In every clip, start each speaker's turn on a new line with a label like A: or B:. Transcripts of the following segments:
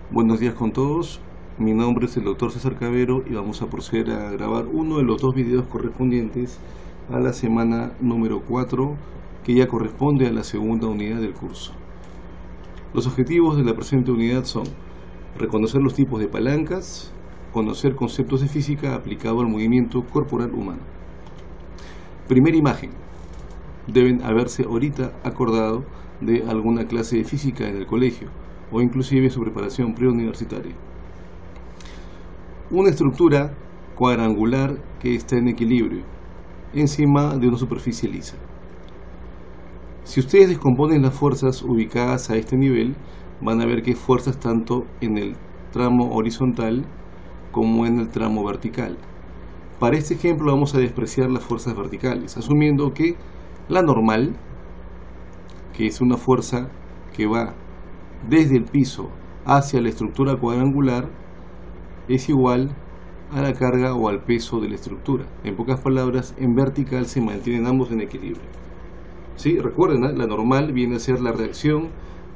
A: Buenos días con todos, mi nombre es el Dr. César Cabero y vamos a proceder a grabar uno de los dos videos correspondientes a la semana número 4, que ya corresponde a la segunda unidad del curso. Los objetivos de la presente unidad son reconocer los tipos de palancas, conocer conceptos de física aplicado al movimiento corporal humano. Primera imagen. Deben haberse ahorita acordado de alguna clase de física en el colegio o inclusive su preparación preuniversitaria. Una estructura cuadrangular que está en equilibrio encima de una superficie lisa. Si ustedes descomponen las fuerzas ubicadas a este nivel, van a ver que hay fuerzas tanto en el tramo horizontal como en el tramo vertical. Para este ejemplo vamos a despreciar las fuerzas verticales, asumiendo que la normal, que es una fuerza que va desde el piso hacia la estructura cuadrangular, es igual a la carga o al peso de la estructura. En pocas palabras, en vertical se mantienen ambos en equilibrio. ¿Sí? Recuerden, ¿eh? La normal viene a ser la reacción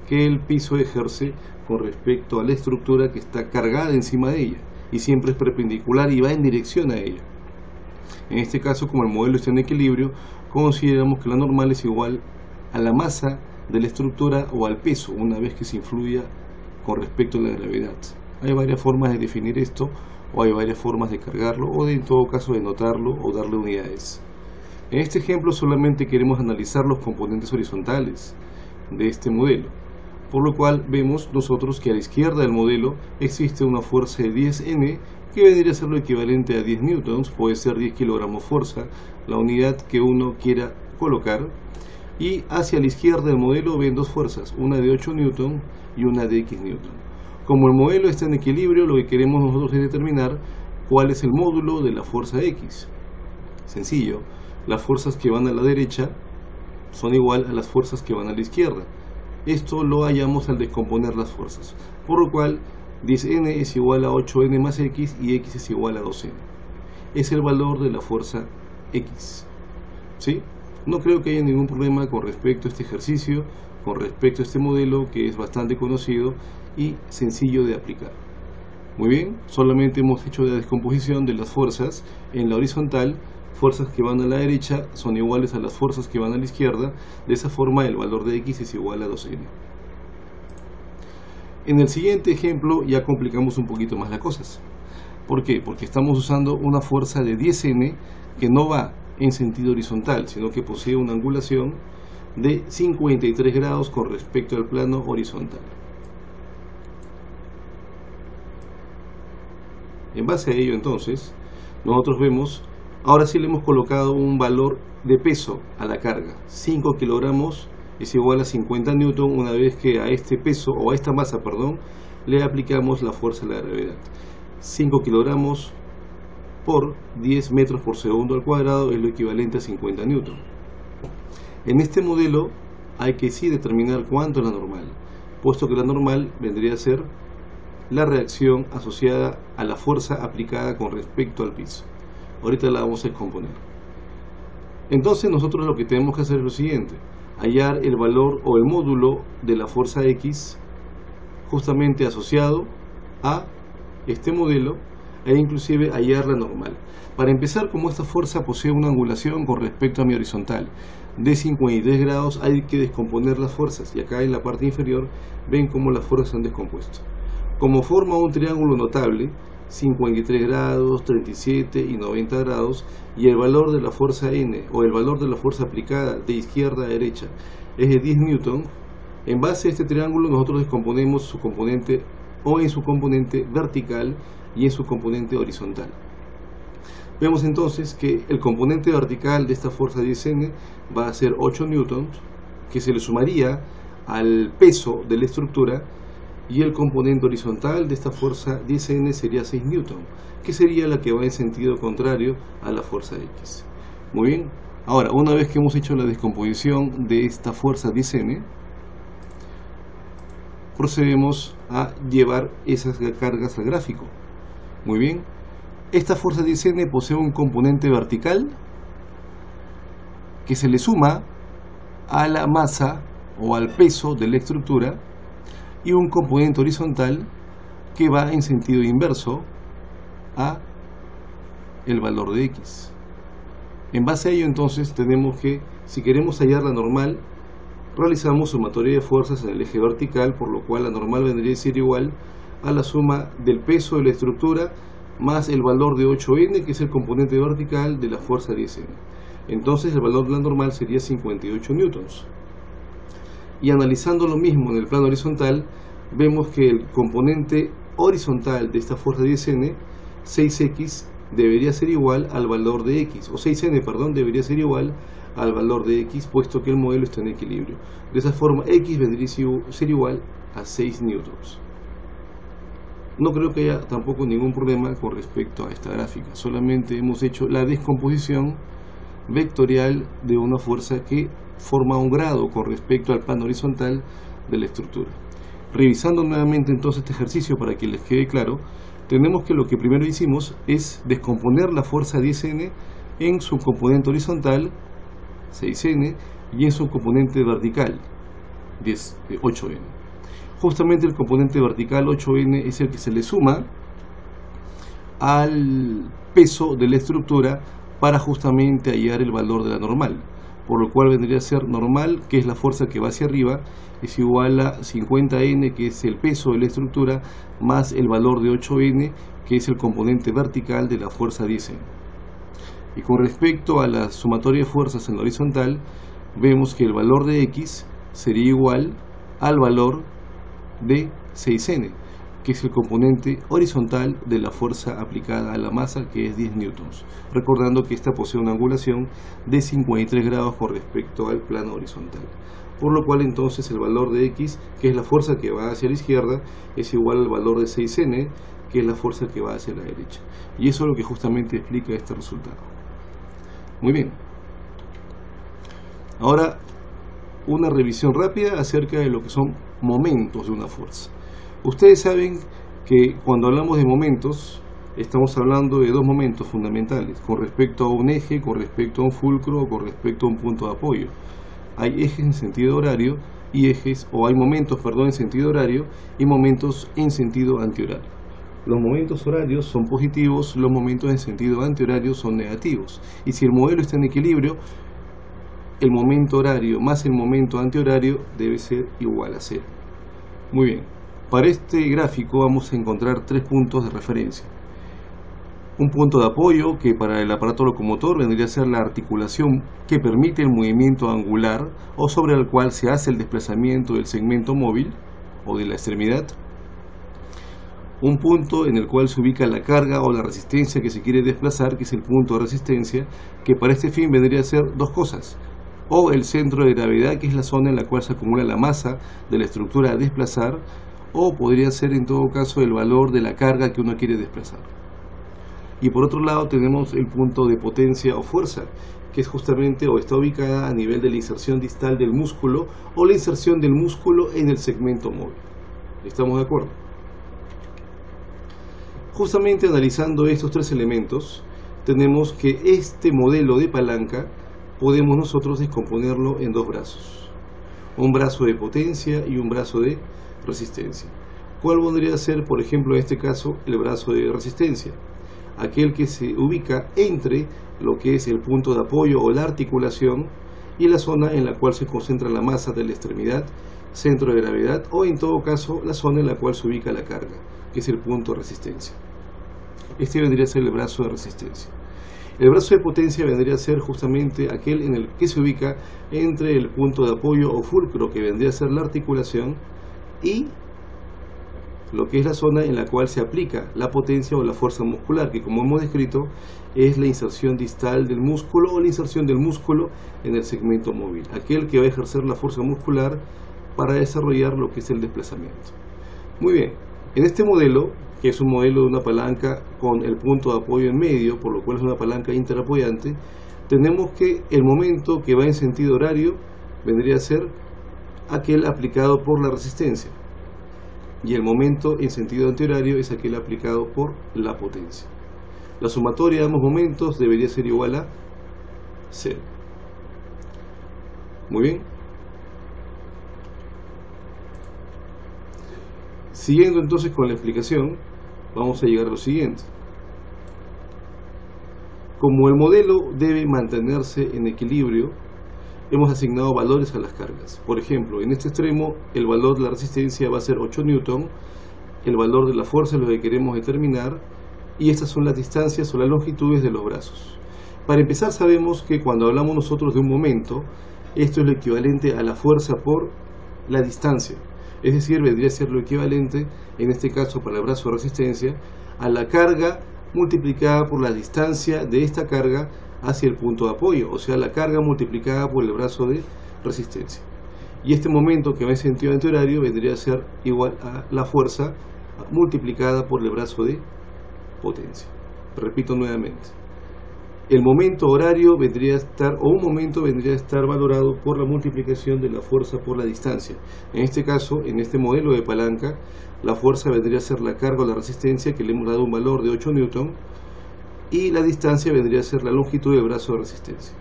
A: que el piso ejerce con respecto a la estructura que está cargada encima de ella, y siempre es perpendicular y va en dirección a ella. En este caso, como el modelo está en equilibrio, consideramos que la normal es igual a la masa de la estructura o al peso, una vez que se influya con respecto a la gravedad. Hay varias formas de definir esto, o hay varias formas de cargarlo, o en todo caso de notarlo o darle unidades. En este ejemplo solamente queremos analizar los componentes horizontales de este modelo, por lo cual vemos nosotros que a la izquierda del modelo existe una fuerza de 10N que vendría a ser lo equivalente a 10 newtons, puede ser 10 kilogramos fuerza, la unidad que uno quiera colocar. Y hacia la izquierda del modelo ven dos fuerzas, una de 8 newton y una de X newton. Como el modelo está en equilibrio, lo que queremos nosotros es determinar cuál es el módulo de la fuerza X. Sencillo, las fuerzas que van a la derecha son igual a las fuerzas que van a la izquierda. Esto lo hallamos al descomponer las fuerzas, por lo cual 10N es igual a 8N más X y X es igual a 2N. Es el valor de la fuerza X. ¿Sí? No creo que haya ningún problema con respecto a este ejercicio, con respecto a este modelo que es bastante conocido y sencillo de aplicar. Muy bien, solamente hemos hecho la descomposición de las fuerzas en la horizontal. Fuerzas que van a la derecha son iguales a las fuerzas que van a la izquierda. De esa forma el valor de X es igual a 2N. En el siguiente ejemplo ya complicamos un poquito más las cosas. ¿Por qué? Porque estamos usando una fuerza de 10N que no va en sentido horizontal, sino que posee una angulación de 53 grados con respecto al plano horizontal. En base a ello, entonces, nosotros vemos, ahora sí le hemos colocado un valor de peso a la carga. 5 kilogramos es igual a 50 newton, una vez que a este peso, o a esta masa, perdón, le aplicamos la fuerza de la gravedad. 5 kilogramos por 10 metros por segundo al cuadrado es lo equivalente a 50 newton. En este modelo hay que sí determinar cuánto es la normal, puesto que la normal vendría a ser la reacción asociada a la fuerza aplicada con respecto al piso. Ahorita la vamos a descomponer. Entonces nosotros lo que tenemos que hacer es lo siguiente: hallar el valor o el módulo de la fuerza X justamente asociado a este modelo, e inclusive hallar la normal. Para empezar, como esta fuerza posee una angulación con respecto a mi horizontal de 53 grados, hay que descomponer las fuerzas, y acá en la parte inferior ven cómo las fuerzas se han descompuesto. Como forma un triángulo notable, 53 grados, 37 y 90 grados, y el valor de la fuerza N, o el valor de la fuerza aplicada de izquierda a derecha, es de 10 newton. En base a este triángulo nosotros descomponemos su componente, o en su componente vertical y en su componente horizontal. Vemos entonces que el componente vertical de esta fuerza 10N va a ser 8 newtons, que se le sumaría al peso de la estructura, y el componente horizontal de esta fuerza 10N sería 6 newtons, que sería la que va en sentido contrario a la fuerza X. Muy bien, ahora una vez que hemos hecho la descomposición de esta fuerza 10N, procedemos a llevar esas cargas al gráfico. Muy bien, esta fuerza 10N posee un componente vertical que se le suma a la masa o al peso de la estructura, y un componente horizontal que va en sentido inverso a el valor de X. En base a ello, entonces, tenemos que, si queremos hallar la normal, realizamos sumatoria de fuerzas en el eje vertical, por lo cual la normal vendría a ser igual a la suma del peso de la estructura más el valor de 8N, que es el componente vertical de la fuerza 10N. Entonces el valor de la normal sería 58 newtons. Y analizando lo mismo en el plano horizontal, vemos que el componente horizontal de esta fuerza 10N, 6X, debería ser igual al valor de X, o 6N, perdón, debería ser igual al valor de X, puesto que el modelo está en equilibrio. De esa forma, X vendría a ser igual a 6 newtons. No creo que haya tampoco ningún problema con respecto a esta gráfica, solamente hemos hecho la descomposición vectorial de una fuerza que forma un grado con respecto al plano horizontal de la estructura. Revisando nuevamente entonces este ejercicio para que les quede claro, tenemos que lo que primero hicimos es descomponer la fuerza 10N en su componente horizontal, 6N, y en su componente vertical, 8N. Justamente el componente vertical 8N es el que se le suma al peso de la estructura para justamente hallar el valor de la normal, por lo cual vendría a ser normal, que es la fuerza que va hacia arriba, es igual a 50N, que es el peso de la estructura, más el valor de 8N, que es el componente vertical de la fuerza 10N. Y con respecto a la sumatoria de fuerzas en la horizontal, vemos que el valor de X sería igual al valor de 6N, que es el componente horizontal de la fuerza aplicada a la masa, que es 10 newtons, recordando que esta posee una angulación de 53 grados con respecto al plano horizontal, por lo cual entonces el valor de X, que es la fuerza que va hacia la izquierda, es igual al valor de 6N, que es la fuerza que va hacia la derecha, y eso es lo que justamente explica este resultado. Muy bien, ahora una revisión rápida acerca de lo que son momentos de una fuerza. Ustedes saben que cuando hablamos de momentos, estamos hablando de dos momentos fundamentales, con respecto a un eje, con respecto a un fulcro o con respecto a un punto de apoyo. Hay ejes en sentido horario y hay momentos, en sentido horario y momentos en sentido antihorario. Los momentos horarios son positivos, los momentos en sentido antihorario son negativos. Y si el modelo está en equilibrio, el momento horario más el momento antihorario debe ser igual a 0. Muy bien. Para este gráfico vamos a encontrar tres puntos de referencia. Un punto de apoyo, que para el aparato locomotor vendría a ser la articulación que permite el movimiento angular o sobre el cual se hace el desplazamiento del segmento móvil o de la extremidad. Un punto en el cual se ubica la carga o la resistencia que se quiere desplazar, que es el punto de resistencia, que para este fin vendría a ser dos cosas: o el centro de gravedad, que es la zona en la cual se acumula la masa de la estructura a desplazar, o podría ser en todo caso el valor de la carga que uno quiere desplazar. Y por otro lado tenemos el punto de potencia o fuerza, que es justamente o está ubicada a nivel de la inserción distal del músculo o la inserción del músculo en el segmento móvil. ¿Estamos de acuerdo? Justamente analizando estos tres elementos, tenemos que este modelo de palanca podemos nosotros descomponerlo en dos brazos: un brazo de potencia y un brazo de resistencia. ¿Cuál podría ser, por ejemplo, en este caso, el brazo de resistencia? Aquel que se ubica entre lo que es el punto de apoyo o la articulación y la zona en la cual se concentra la masa de la extremidad, centro de gravedad, o en todo caso la zona en la cual se ubica la carga, que es el punto de resistencia. Este vendría a ser el brazo de resistencia. El brazo de potencia vendría a ser justamente aquel en el que se ubica entre el punto de apoyo o fulcro, que vendría a ser la articulación, y lo que es la zona en la cual se aplica la potencia o la fuerza muscular, que como hemos descrito es la inserción distal del músculo o la inserción del músculo en el segmento móvil, aquel que va a ejercer la fuerza muscular para desarrollar lo que es el desplazamiento. Muy bien, en este modelo, que es un modelo de una palanca con el punto de apoyo en medio, por lo cual es una palanca interapoyante, tenemos que el momento que va en sentido horario vendría a ser aquel aplicado por la resistencia, y el momento en sentido antihorario es aquel aplicado por la potencia. La sumatoria de ambos momentos debería ser igual a 0. Muy bien. Siguiendo entonces con la explicación, vamos a llegar a lo siguiente. Como el modelo debe mantenerse en equilibrio, hemos asignado valores a las cargas. Por ejemplo, en este extremo el valor de la resistencia va a ser 8 newton, el valor de la fuerza es lo que queremos determinar, y estas son las distancias o las longitudes de los brazos. Para empezar, sabemos que cuando hablamos nosotros de un momento, esto es lo equivalente a la fuerza por la distancia. Es decir, vendría a ser lo equivalente, en este caso para el brazo de resistencia, a la carga multiplicada por la distancia de esta carga hacia el punto de apoyo, o sea, la carga multiplicada por el brazo de resistencia. Y este momento, que va en sentido antihorario, vendría a ser igual a la fuerza multiplicada por el brazo de potencia. Repito nuevamente. El momento horario vendría a estar, o un momento vendría a estar valorado por la multiplicación de la fuerza por la distancia. En este caso, en este modelo de palanca, la fuerza vendría a ser la carga o la resistencia, que le hemos dado un valor de 8 newton, y la distancia vendría a ser la longitud del brazo de resistencia.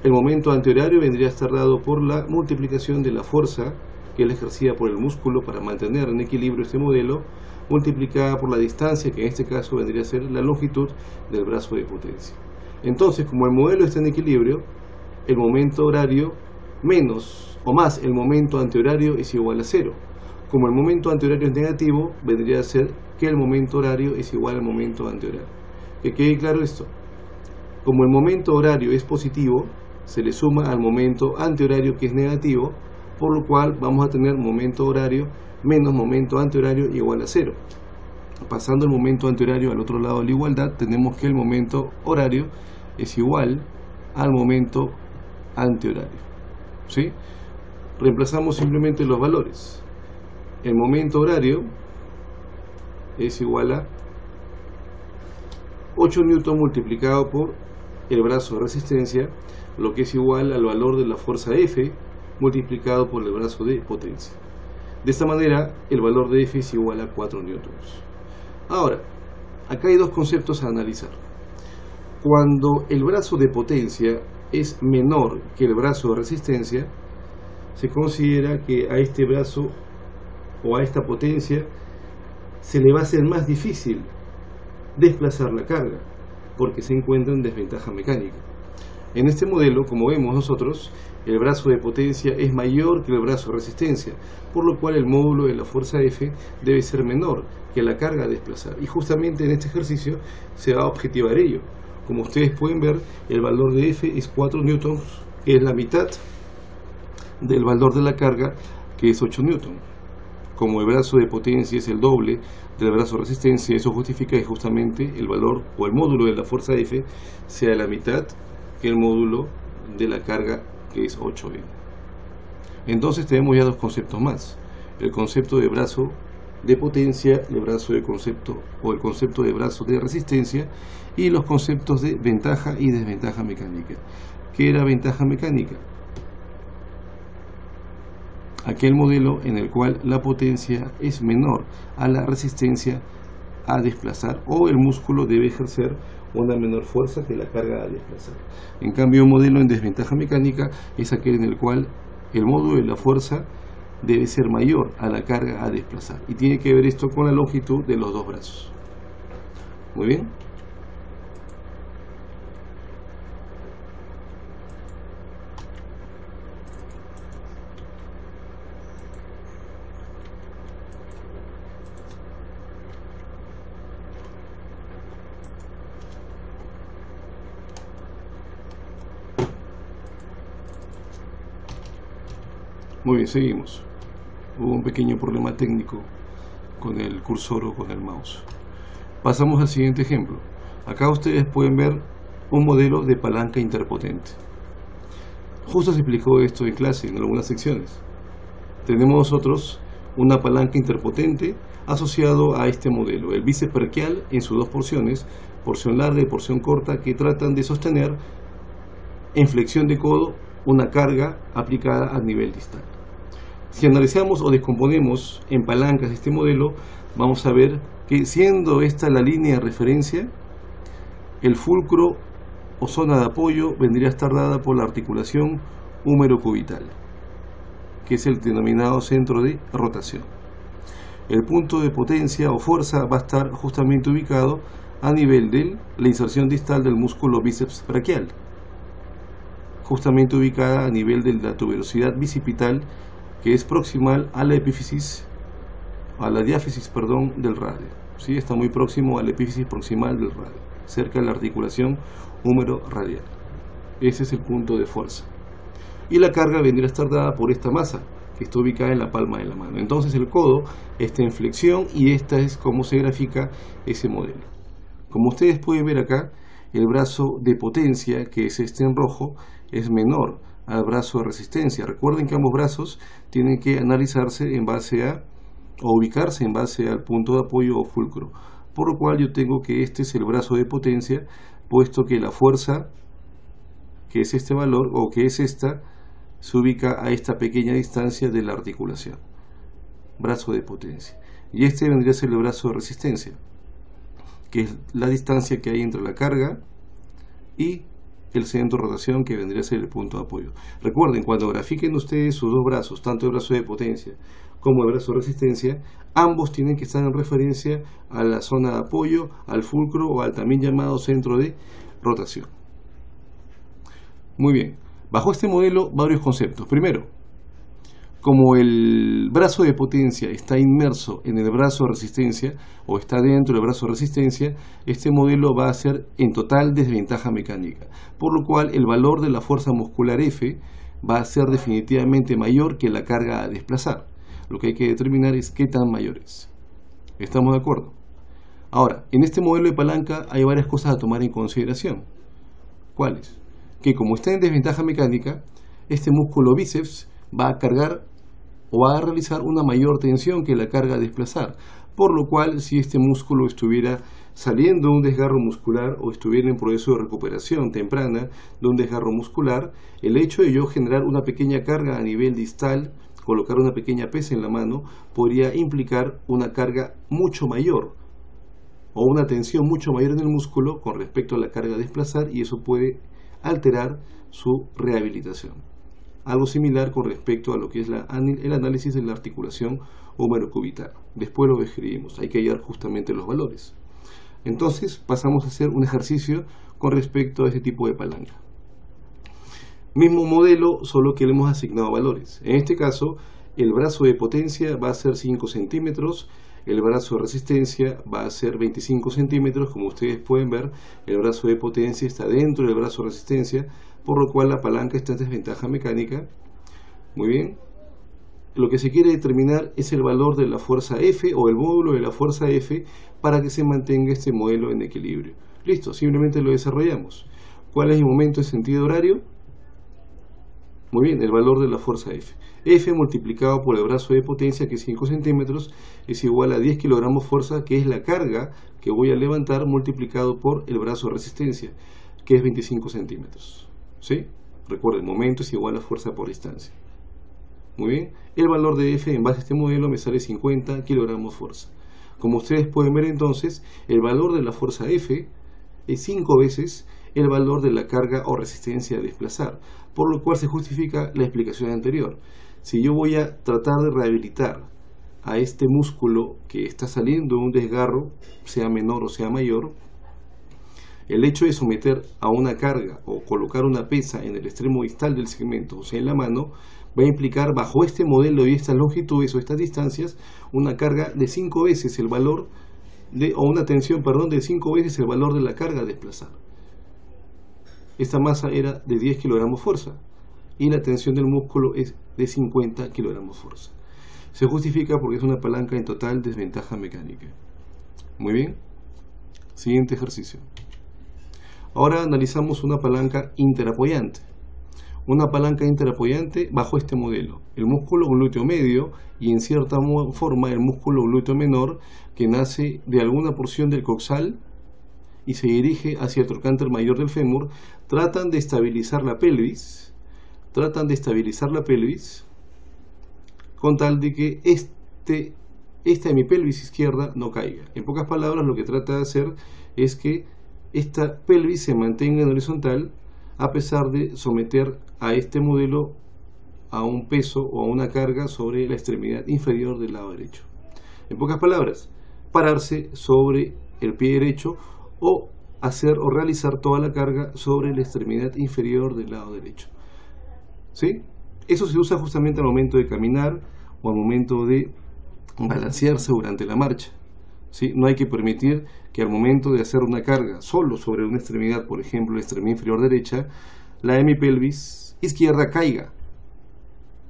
A: El momento antihorario vendría a estar dado por la multiplicación de la fuerza que es ejercida por el músculo para mantener en equilibrio este modelo, multiplicada por la distancia, que en este caso vendría a ser la longitud del brazo de potencia. Entonces, como el modelo está en equilibrio, el momento horario menos o más el momento antihorario es igual a 0. Como el momento antihorario es negativo, vendría a ser que el momento horario es igual al momento antihorario. Que quede claro esto. Como el momento horario es positivo, se le suma al momento antihorario, que es negativo, por lo cual vamos a tener momento horario menos momento antihorario igual a 0. Pasando el momento antihorario al otro lado de la igualdad, tenemos que el momento horario es igual al momento antihorario. ¿Sí? Reemplazamos simplemente los valores. El momento horario es igual a 8 newton multiplicado por el brazo de resistencia, lo que es igual al valor de la fuerza F multiplicado por el brazo de potencia. De esta manera, el valor de F es igual a 4 newtons. Ahora, acá hay dos conceptos a analizar. Cuando el brazo de potencia es menor que el brazo de resistencia, se considera que a este brazo o a esta potencia se le va a hacer más difícil desplazar la carga, porque se encuentra en desventaja mecánica. En este modelo, como vemos nosotros, el brazo de potencia es mayor que el brazo de resistencia, por lo cual el módulo de la fuerza F debe ser menor que la carga a desplazar. Y justamente en este ejercicio se va a objetivar ello. Como ustedes pueden ver, el valor de F es 4 newtons, que es la mitad del valor de la carga, que es 8 newtons. Como el brazo de potencia es el doble del brazo de resistencia, eso justifica que justamente el valor o el módulo de la fuerza F sea la mitad que el módulo de la carga, que es 8N. Entonces tenemos ya dos conceptos más: el concepto de brazo de potencia, el concepto de brazo de resistencia, y los conceptos de ventaja y desventaja mecánica. ¿Qué era ventaja mecánica? Aquel modelo en el cual la potencia es menor a la resistencia a desplazar, o el músculo debe ejercer una menor fuerza que la carga a desplazar. En cambio, un modelo en desventaja mecánica es aquel en el cual el módulo de la fuerza debe ser mayor a la carga a desplazar, y tiene que ver esto con la longitud de los dos brazos. Muy bien. Muy bien, seguimos. Hubo un pequeño problema técnico con el cursor o con el mouse. Pasamos al siguiente ejemplo. Acá ustedes pueden ver un modelo de palanca interpotente. Justo se explicó esto en clase, en algunas secciones. Tenemos nosotros una palanca interpotente asociado a este modelo, el bíceps braquial en sus dos porciones, porción larga y porción corta, que tratan de sostener en flexión de codo una carga aplicada a nivel distal. Si analizamos o descomponemos en palancas este modelo, vamos a ver que, siendo esta la línea de referencia, el fulcro o zona de apoyo vendría a estar dada por la articulación húmero-cubital, que es el denominado centro de rotación. El punto de potencia o fuerza va a estar justamente ubicado a nivel de la inserción distal del músculo bíceps braquial, justamente ubicada a nivel de la tuberosidad bicipital, que es proximal a la epífisis, a la diáfisis, del radio. ¿Sí? Está muy próximo a la epífisis proximal del radio, cerca de la articulación húmero-radial. Ese es el punto de fuerza. Y la carga vendría a estar dada por esta masa, que está ubicada en la palma de la mano. Entonces el codo está en flexión y esta es como se grafica ese modelo. Como ustedes pueden ver acá, el brazo de potencia, que es este en rojo, es menor al brazo de resistencia. Recuerden que ambos brazos tienen que analizarse en base a, o ubicarse en base al punto de apoyo o fulcro. Por lo cual yo tengo que este es el brazo de potencia, puesto que la fuerza, que es este valor, o que es esta, se ubica a esta pequeña distancia de la articulación. Brazo de potencia. Y este vendría a ser el brazo de resistencia, que es la distancia que hay entre la carga y el centro de rotación, que vendría a ser el punto de apoyo. Recuerden, cuando grafiquen ustedes sus dos brazos, tanto el brazo de potencia como el brazo de resistencia, ambos tienen que estar en referencia a la zona de apoyo, al fulcro o al también llamado centro de rotación. Muy bien, bajo este modelo varios conceptos. Primero, como el brazo de potencia está inmerso en el brazo de resistencia o está dentro del brazo de resistencia, este modelo va a ser en total desventaja mecánica, por lo cual el valor de la fuerza muscular F va a ser definitivamente mayor que la carga a desplazar. Lo que hay que determinar es qué tan mayor es. ¿Estamos de acuerdo? Ahora, en este modelo de palanca hay varias cosas a tomar en consideración. ¿Cuáles? Que como está en desventaja mecánica, este músculo bíceps va a cargar o va a realizar una mayor tensión que la carga a desplazar, por lo cual si este músculo estuviera saliendo de un desgarro muscular o estuviera en proceso de recuperación temprana de un desgarro muscular, el hecho de yo generar una pequeña carga a nivel distal, colocar una pequeña pesa en la mano, podría implicar una carga mucho mayor o una tensión mucho mayor en el músculo con respecto a la carga a desplazar, y eso puede alterar su rehabilitación. Algo similar con respecto a lo que es el análisis de la articulación húmero-cubital. Después lo describimos, hay que hallar justamente los valores. Entonces pasamos a hacer un ejercicio con respecto a este tipo de palanca. Mismo modelo, solo que le hemos asignado valores. En este caso, el brazo de potencia va a ser 5 centímetros, el brazo de resistencia va a ser 25 centímetros. Como ustedes pueden ver, el brazo de potencia está dentro del brazo de resistencia, por lo cual la palanca está en desventaja mecánica. Muy bien. Lo que se quiere determinar es el valor de la fuerza F o el módulo de la fuerza F para que se mantenga este modelo en equilibrio. Listo, simplemente lo desarrollamos. ¿Cuál es el momento en sentido horario? Muy bien, el valor de la fuerza F. F multiplicado por el brazo de potencia, que es 5 centímetros, es igual a 10 kilogramos fuerza, que es la carga que voy a levantar, multiplicado por el brazo de resistencia, que es 25 centímetros. ¿Sí? Recuerden, momento es igual a fuerza por distancia. Muy bien, el valor de F en base a este modelo me sale 50 kilogramos fuerza. Como ustedes pueden ver entonces, el valor de la fuerza F es 5 veces el valor de la carga o resistencia a desplazar, por lo cual se justifica la explicación anterior. Si yo voy a tratar de rehabilitar a este músculo que está saliendo de un desgarro, sea menor o sea mayor, el hecho de someter a una carga o colocar una pesa en el extremo distal del segmento, o sea en la mano, va a implicar bajo este modelo y estas longitudes o estas distancias una carga de 5 veces el valor o una tensión, de 5 veces el valor de la carga a desplazar. Esta masa era de 10 kilogramos fuerza y la tensión del músculo es de 50 kilogramos fuerza. Se justifica porque es una palanca en total desventaja mecánica. Muy bien. Siguiente ejercicio. Ahora analizamos una palanca interapoyante. Una palanca interapoyante bajo este modelo. El músculo glúteo medio y en cierta forma el músculo glúteo menor, que nace de alguna porción del coxal y se dirige hacia el trocánter mayor del fémur, tratan de estabilizar la pelvis, con tal de que esta hemipelvis izquierda no caiga. En pocas palabras, lo que trata de hacer es que esta pelvis se mantenga en horizontal a pesar de someter a este modelo a un peso o a una carga sobre la extremidad inferior del lado derecho. En pocas palabras, pararse sobre el pie derecho o hacer o realizar toda la carga sobre la extremidad inferior del lado derecho. ¿Sí? Eso se usa justamente al momento de caminar o al momento de balancearse durante la marcha. ¿Sí? No hay que permitir que al momento de hacer una carga solo sobre una extremidad, por ejemplo la extremidad inferior derecha, la hemipelvis izquierda caiga,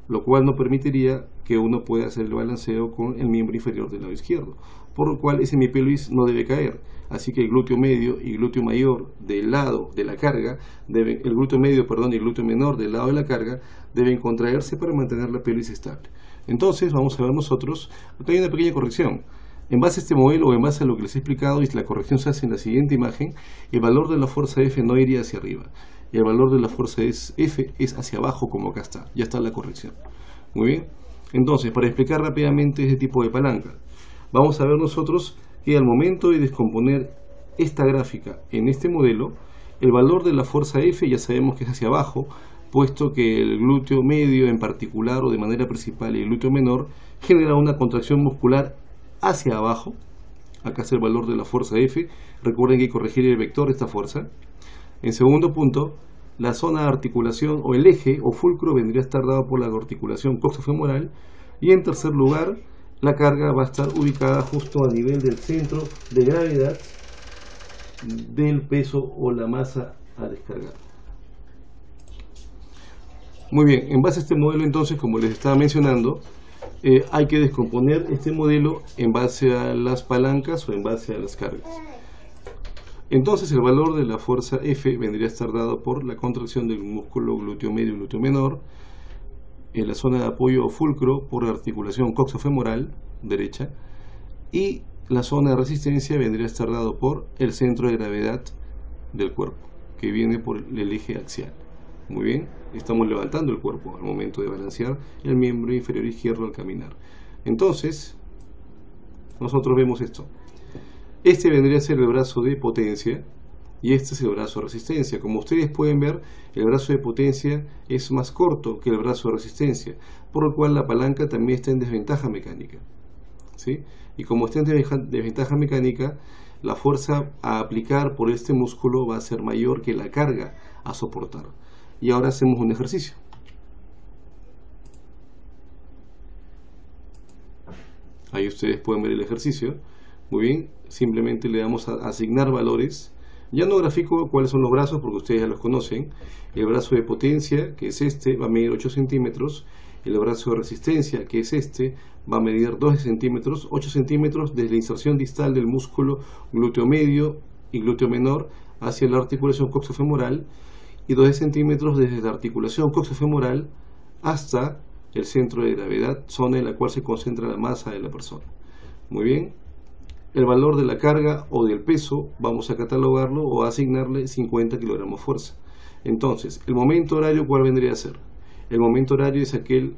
A: lo cual no permitiría que uno pueda hacer el balanceo con el miembro inferior del lado izquierdo, por lo cual ese hemipelvis no debe caer. Así que el glúteo medio y glúteo mayor del lado de la carga, el glúteo medio, y el glúteo menor del lado de la carga deben contraerse para mantener la pelvis estable. Entonces vamos a ver nosotros, acá hay una pequeña corrección. En base a este modelo o en base a lo que les he explicado, y la corrección se hace en la siguiente imagen, el valor de la fuerza F no iría hacia arriba, y el valor de la fuerza F es hacia abajo, como acá está. Ya está la corrección. Muy bien. Entonces, para explicar rápidamente este tipo de palanca, vamos a ver nosotros que al momento de descomponer esta gráfica en este modelo, el valor de la fuerza F ya sabemos que es hacia abajo, puesto que el glúteo medio en particular o de manera principal y el glúteo menor genera una contracción muscular hacia abajo. Acá está el valor de la fuerza F. Recuerden que hay que corregir el vector de esta fuerza. En segundo punto, la zona de articulación o el eje o fulcro vendría a estar dado por la articulación coxofemoral. Y en tercer lugar, la carga va a estar ubicada justo a nivel del centro de gravedad del peso o la masa a descargar. Muy bien, en base a este modelo entonces, como les estaba mencionando, hay que descomponer este modelo en base a las palancas o en base a las cargas. Entonces el valor de la fuerza F vendría a estar dado por la contracción del músculo glúteo medio y glúteo menor, en la zona de apoyo o fulcro por la articulación coxofemoral derecha, y la zona de resistencia vendría a estar dado por el centro de gravedad del cuerpo, que viene por el eje axial. Muy bien, estamos levantando el cuerpo al momento de balancear el miembro inferior izquierdo al caminar. Entonces, nosotros vemos esto. Este vendría a ser el brazo de potencia y este es el brazo de resistencia. Como ustedes pueden ver, el brazo de potencia es más corto que el brazo de resistencia, por lo cual la palanca también está en desventaja mecánica. ¿Sí? Y como está en desventaja mecánica, la fuerza a aplicar por este músculo va a ser mayor que la carga a soportar. Y ahora hacemos un ejercicio. Ahí ustedes pueden ver el ejercicio. Muy bien, simplemente le damos a asignar valores. Ya no grafico cuáles son los brazos porque ustedes ya los conocen. El brazo de potencia, que es este, va a medir 8 centímetros. El brazo de resistencia, que es este, va a medir 12 centímetros, 8 centímetros desde la inserción distal del músculo glúteo medio y glúteo menor hacia la articulación coxofemoral, y 12 centímetros desde la articulación coxofemoral hasta el centro de gravedad, zona en la cual se concentra la masa de la persona. Muy bien. El valor de la carga o del peso vamos a catalogarlo o a asignarle 50 kilogramos fuerza. Entonces, el momento horario, ¿cuál vendría a ser? El momento horario es aquel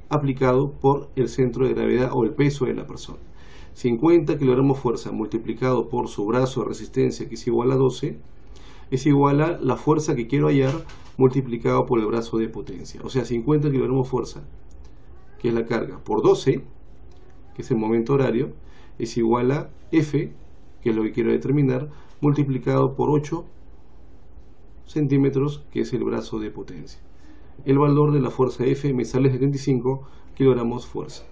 A: aplicado por el centro de gravedad o el peso de la persona. 50 kilogramos fuerza multiplicado por su brazo de resistencia, que es igual a 12, es igual a la fuerza que quiero hallar multiplicado por el brazo de potencia. O sea, 50 kilogramos fuerza, que es la carga, por 12, que es el momento horario, es igual a F, que es lo que quiero determinar, multiplicado por 8 centímetros, que es el brazo de potencia. El valor de la fuerza F me sale 75 kilogramos fuerza.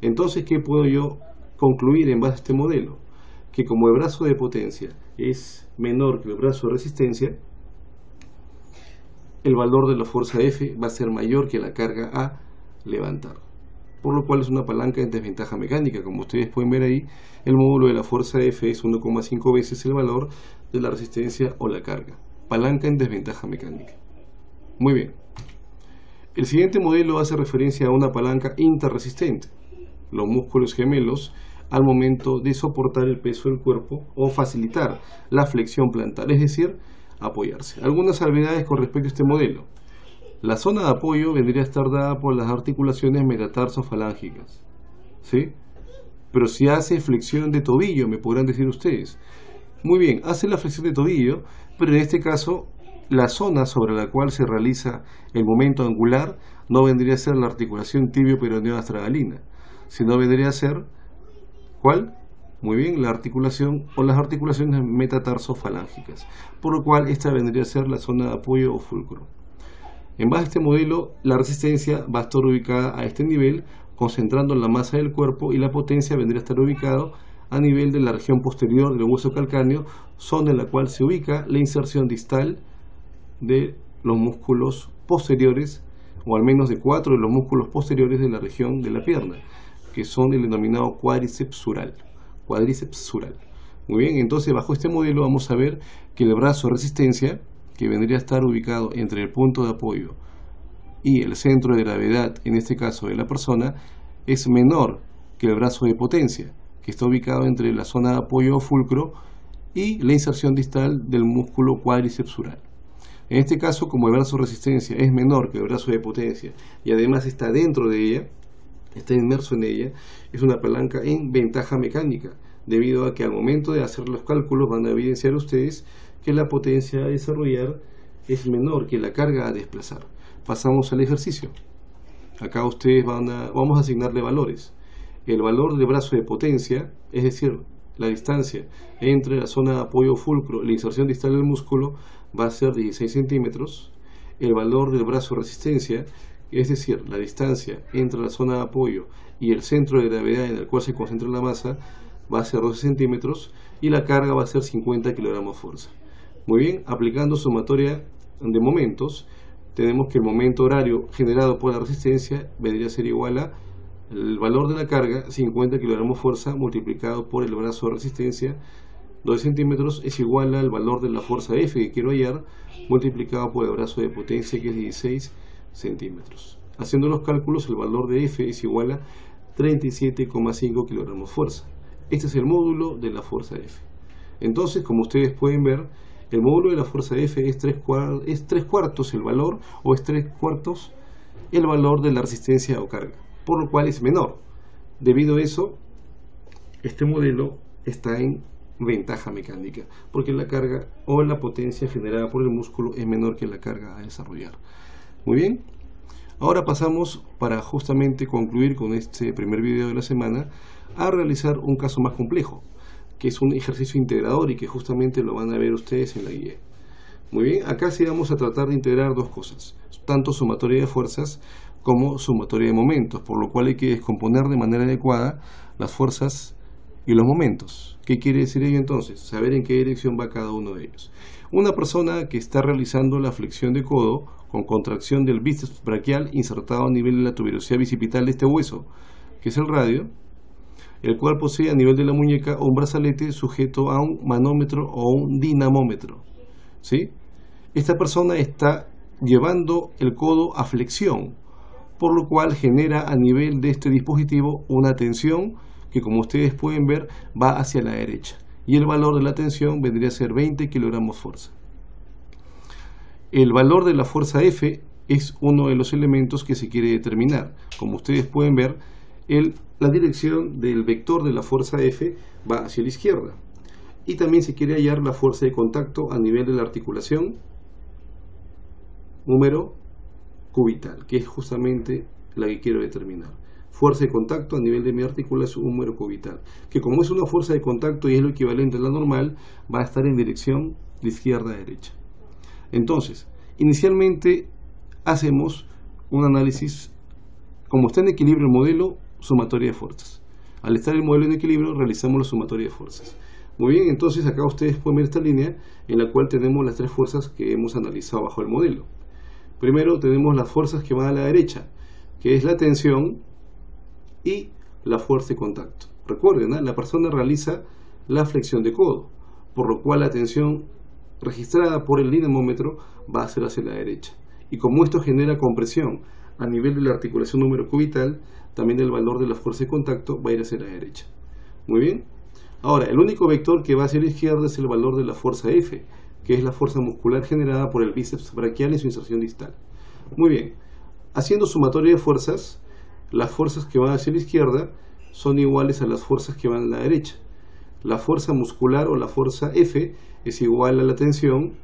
A: Entonces, ¿qué puedo yo concluir en base a este modelo? Que como el brazo de potencia es menor que el brazo de resistencia, el valor de la fuerza F va a ser mayor que la carga a levantar, por lo cual es una palanca en desventaja mecánica. Como ustedes pueden ver ahí, el módulo de la fuerza F es 1,5 veces el valor de la resistencia o la carga. Palanca en desventaja mecánica. Muy bien. El siguiente modelo hace referencia a una palanca interresistente. Los músculos gemelos al momento de soportar el peso del cuerpo o facilitar la flexión plantar, es decir, apoyarse. Algunas salvedades con respecto a este modelo. La zona de apoyo vendría a estar dada por las articulaciones metatarsofalángicas, ¿sí? Pero si hace flexión de tobillo, me podrán decir ustedes. Muy bien, hace la flexión de tobillo, pero en este caso la zona sobre la cual se realiza el momento angular no vendría a ser la articulación tibio-peroneo-astragalina, sino vendría a ser ¿Cuál? Muy bien, la articulación o las articulaciones metatarsofalángicas, por lo cual esta vendría a ser la zona de apoyo o fulcro. En base a este modelo, la resistencia va a estar ubicada a este nivel, concentrando la masa del cuerpo, y la potencia vendría a estar ubicado a nivel de la región posterior del hueso calcáneo, zona en la cual se ubica la inserción distal de los músculos posteriores, o al menos de 4 de los músculos posteriores de la región de la pierna, que son el denominado cuádriceps sural. Muy bien, entonces bajo este modelo vamos a ver que el brazo de resistencia, que vendría a estar ubicado entre el punto de apoyo y el centro de gravedad, en este caso de la persona, es menor que el brazo de potencia, que está ubicado entre la zona de apoyo o fulcro y la inserción distal del músculo cuádriceps sural. En este caso, como el brazo de resistencia es menor que el brazo de potencia y además está dentro de ella, está inmerso en ella, es una palanca en ventaja mecánica, debido a que al momento de hacer los cálculos van a evidenciar ustedes que la potencia a desarrollar es menor que la carga a desplazar. Pasamos al ejercicio. Acá ustedes vamos a asignarle valores. El valor del brazo de potencia, es decir, la distancia entre la zona de apoyo fulcro y la inserción distal del músculo, va a ser 16 centímetros. El valor del brazo de resistencia, es decir, la distancia entre la zona de apoyo y el centro de gravedad en el cual se concentra la masa, va a ser 12 centímetros, y la carga va a ser 50 kilogramos fuerza. Muy bien, aplicando sumatoria de momentos, tenemos que el momento horario generado por la resistencia vendría a ser igual a el valor de la carga, 50 kilogramos fuerza, multiplicado por el brazo de resistencia, 12 centímetros, es igual al valor de la fuerza F que quiero hallar, multiplicado por el brazo de potencia, que es 16 centímetros. Haciendo los cálculos, el valor de F es igual a 37,5 kilogramos fuerza. Este es el módulo de la fuerza F. Entonces, como ustedes pueden ver, el módulo de la fuerza F es 3 cuartos el valor, o es 3 cuartos el valor de la resistencia o carga, por lo cual es menor. Debido a eso, este modelo está en ventaja mecánica, porque la carga o la potencia generada por el músculo es menor que la carga a desarrollar. Muy bien, ahora pasamos, para justamente concluir con este primer video de la semana, a realizar un caso más complejo, que es un ejercicio integrador y que justamente lo van a ver ustedes en la guía. Muy bien, acá sí vamos a tratar de integrar dos cosas, tanto sumatoria de fuerzas como sumatoria de momentos, por lo cual hay que descomponer de manera adecuada las fuerzas y los momentos. ¿Qué quiere decir ello entonces? Saber en qué dirección va cada uno de ellos. Una persona que está realizando la flexión de codo con contracción del bíceps braquial insertado a nivel de la tuberosidad bicipital de este hueso, que es el radio, el cual posee a nivel de la muñeca un brazalete sujeto a un manómetro o un dinamómetro, ¿sí? Esta persona está llevando el codo a flexión, por lo cual genera a nivel de este dispositivo una tensión que, como ustedes pueden ver, va hacia la derecha, y el valor de la tensión vendría a ser 20 kilogramos fuerza. El valor de la fuerza F es uno de los elementos que se quiere determinar. Como ustedes pueden ver, la dirección del vector de la fuerza F va hacia la izquierda, y también se quiere hallar la fuerza de contacto a nivel de la articulación número cubital, que es justamente la que quiero determinar. Fuerza de contacto a nivel de mi articulación número cubital, que como es una fuerza de contacto y es lo equivalente a la normal, va a estar en dirección de izquierda a derecha. Entonces, inicialmente hacemos un análisis. Como está en equilibrio el modelo, sumatoria de fuerzas. Al estar el modelo en equilibrio, realizamos la sumatoria de fuerzas. Muy bien, entonces acá ustedes pueden ver esta línea en la cual tenemos las tres fuerzas que hemos analizado bajo el modelo. Primero tenemos las fuerzas que van a la derecha, que es la tensión y la fuerza de contacto. Recuerden, ¿no? La persona realiza la flexión de codo, por lo cual la tensión registrada por el dinamómetro va a ser hacia la derecha. Y como esto genera compresión a nivel de la articulación número cubital, también el valor de la fuerza de contacto va a ir hacia la derecha. Muy bien. Ahora, el único vector que va hacia la izquierda es el valor de la fuerza F, que es la fuerza muscular generada por el bíceps braquial en su inserción distal. Muy bien. Haciendo sumatoria de fuerzas, las fuerzas que van hacia la izquierda son iguales a las fuerzas que van a la derecha. La fuerza muscular o la fuerza F es igual a la tensión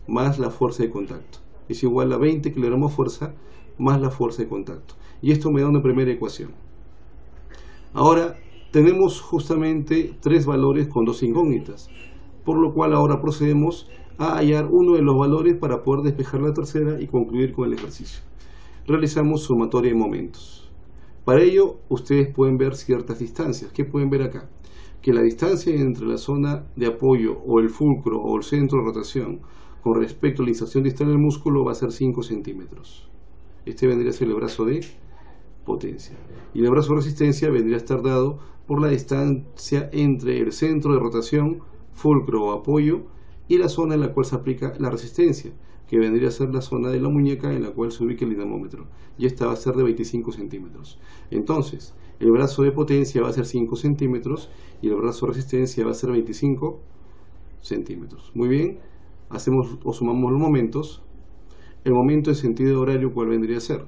A: más la fuerza de contacto. Es igual a 20 kilogramos fuerza más la fuerza de contacto. Y esto me da una primera ecuación. Ahora tenemos justamente tres valores con dos incógnitas, por lo cual ahora procedemos a hallar uno de los valores para poder despejar la tercera y concluir con el ejercicio. Realizamos sumatoria de momentos. Para ello, ustedes pueden ver ciertas distancias. ¿Qué pueden ver acá? Que la distancia entre la zona de apoyo o el fulcro o el centro de rotación con respecto a la inserción distal del músculo va a ser 5 centímetros. Este vendría a ser el brazo de potencia. Y el brazo de resistencia vendría a estar dado por la distancia entre el centro de rotación, fulcro o apoyo, y la zona en la cual se aplica la resistencia, que vendría a ser la zona de la muñeca en la cual se ubica el dinamómetro, y esta va a ser de 25 centímetros. Entonces, el brazo de potencia va a ser 5 centímetros y el brazo de resistencia va a ser 25 centímetros. Muy bien, hacemos o sumamos los momentos. El momento en sentido horario, ¿cuál vendría a ser?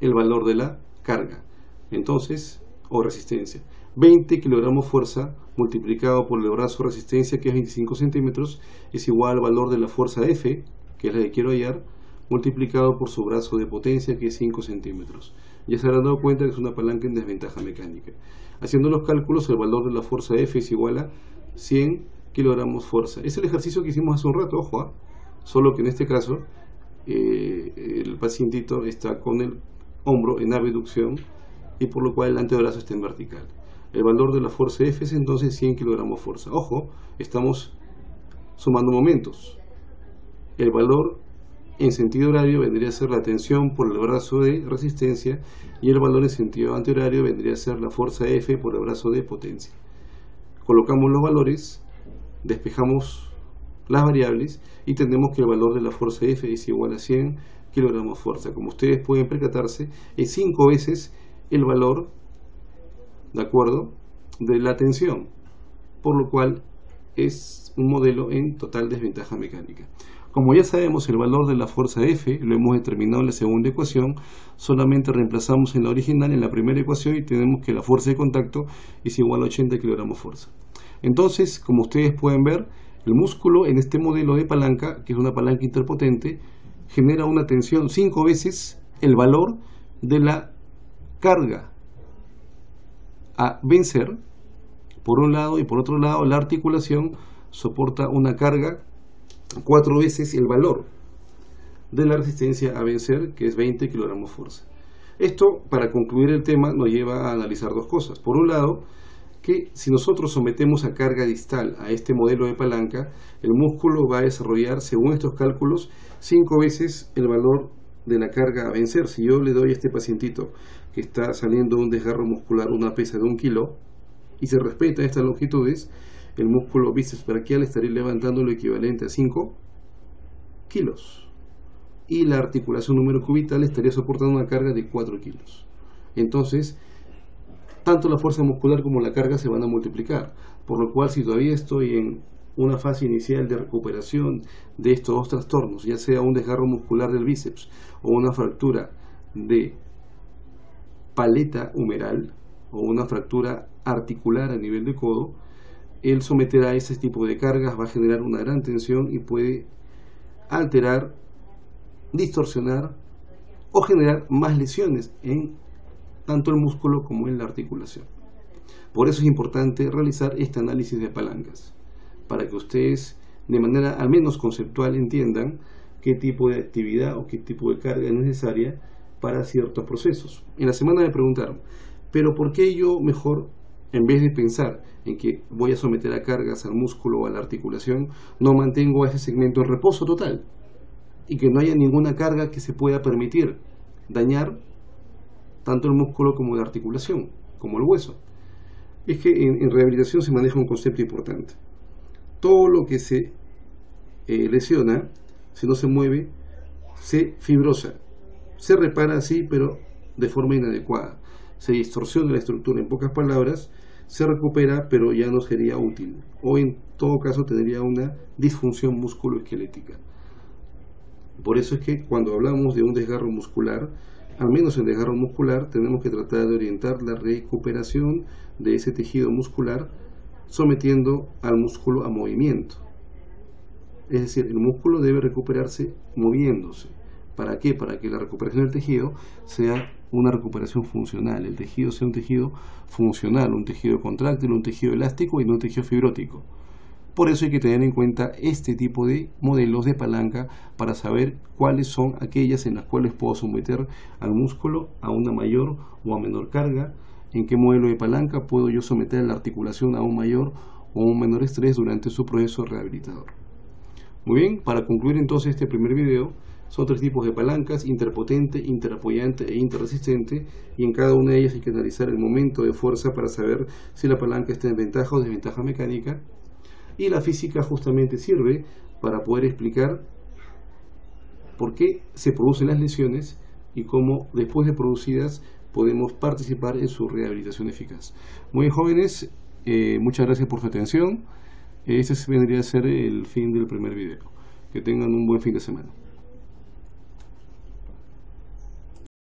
A: El valor de la carga, entonces, o resistencia. 20 kilogramos fuerza multiplicado por el brazo de resistencia, que es 25 centímetros, es igual al valor de la fuerza F, que es la que quiero hallar, multiplicado por su brazo de potencia, que es 5 centímetros. Ya se habrán dado cuenta que es una palanca en desventaja mecánica. Haciendo los cálculos, el valor de la fuerza F es igual a 100 kilogramos fuerza. Es el ejercicio que hicimos hace un rato, ojo, solo que en este caso el pacientito está con el hombro en abducción y por lo cual el antebrazo está en vertical. El valor de la fuerza F es entonces 100 kilogramos fuerza. Ojo, estamos sumando momentos. El valor en sentido horario vendría a ser la tensión por el brazo de resistencia y el valor en sentido antihorario vendría a ser la fuerza F por el brazo de potencia. Colocamos los valores, despejamos las variables y tenemos que el valor de la fuerza F es igual a 100 kilogramos fuerza. Como ustedes pueden percatarse, es 5 veces el valor, ¿de acuerdo?, de la tensión, por lo cual es un modelo en total desventaja mecánica. Como ya sabemos el valor de la fuerza F, lo hemos determinado en la segunda ecuación, solamente reemplazamos en la original, en la primera ecuación, y tenemos que la fuerza de contacto es igual a 80 kilogramos fuerza. Entonces, como ustedes pueden ver, el músculo en este modelo de palanca, que es una palanca interpotente, genera una tensión 5 veces el valor de la carga a vencer, por un lado, y por otro lado la articulación soporta una carga 4 veces el valor de la resistencia a vencer, que es 20 kilogramos fuerza. Esto, para concluir el tema, nos lleva a analizar dos cosas. Por un lado, que si nosotros sometemos a carga distal a este modelo de palanca, el músculo va a desarrollar, según estos cálculos, 5 veces el valor de la carga a vencer. Si yo le doy a este pacientito que está saliendo de un desgarro muscular una pesa de 1 kilo y se respeta estas longitudes, el músculo bíceps braquial estaría levantando lo equivalente a 5 kilos y la articulación numero-cubital estaría soportando una carga de 4 kilos. Entonces, tanto la fuerza muscular como la carga se van a multiplicar, por lo cual si todavía estoy en una fase inicial de recuperación de estos dos trastornos, ya sea un desgarro muscular del bíceps o una fractura de paleta humeral o una fractura articular a nivel de codo, el someter a ese tipo de cargas va a generar una gran tensión y puede alterar, distorsionar o generar más lesiones en tanto el músculo como en la articulación. Por eso es importante realizar este análisis de palancas, para que ustedes de manera al menos conceptual entiendan qué tipo de actividad o qué tipo de carga es necesaria para ciertos procesos. En la semana me preguntaron, pero ¿por qué yo mejor, en vez de pensar en que voy a someter a cargas al músculo o a la articulación, no mantengo a ese segmento en reposo total y que no haya ninguna carga que se pueda permitir dañar tanto el músculo como la articulación, como el hueso? Es que en rehabilitación se maneja un concepto importante. Todo lo que se lesiona, si no se mueve, se fibrosa. Se repara así, pero de forma inadecuada. Se distorsiona la estructura. En pocas palabras, se recupera, pero ya no sería útil. O en todo caso tendría una disfunción musculoesquelética. Por eso es que cuando hablamos de un desgarro muscular, al menos en desgarro muscular, tenemos que tratar de orientar la recuperación de ese tejido muscular sometiendo al músculo a movimiento. Es decir, el músculo debe recuperarse moviéndose, ¿Para qué? Para que la recuperación del tejido sea una recuperación funcional, el tejido sea un tejido funcional, un tejido contráctil, un tejido elástico y no un tejido fibrótico. Por eso hay que tener en cuenta este tipo de modelos de palanca para saber cuáles son aquellas en las cuales puedo someter al músculo a una mayor o a menor carga, en qué modelo de palanca puedo yo someter la articulación a un mayor o un menor estrés durante su proceso rehabilitador. Muy bien, para concluir entonces este primer video, son 3 tipos de palancas: interpotente, interapoyante e interresistente, y en cada una de ellas hay que analizar el momento de fuerza para saber si la palanca está en ventaja o desventaja mecánica. Y la física justamente sirve para poder explicar por qué se producen las lesiones y cómo después de producidas podemos participar en su rehabilitación eficaz. Muy bien, jóvenes, muchas gracias por su atención. Este vendría a ser el fin del primer video. Que tengan un buen fin de semana.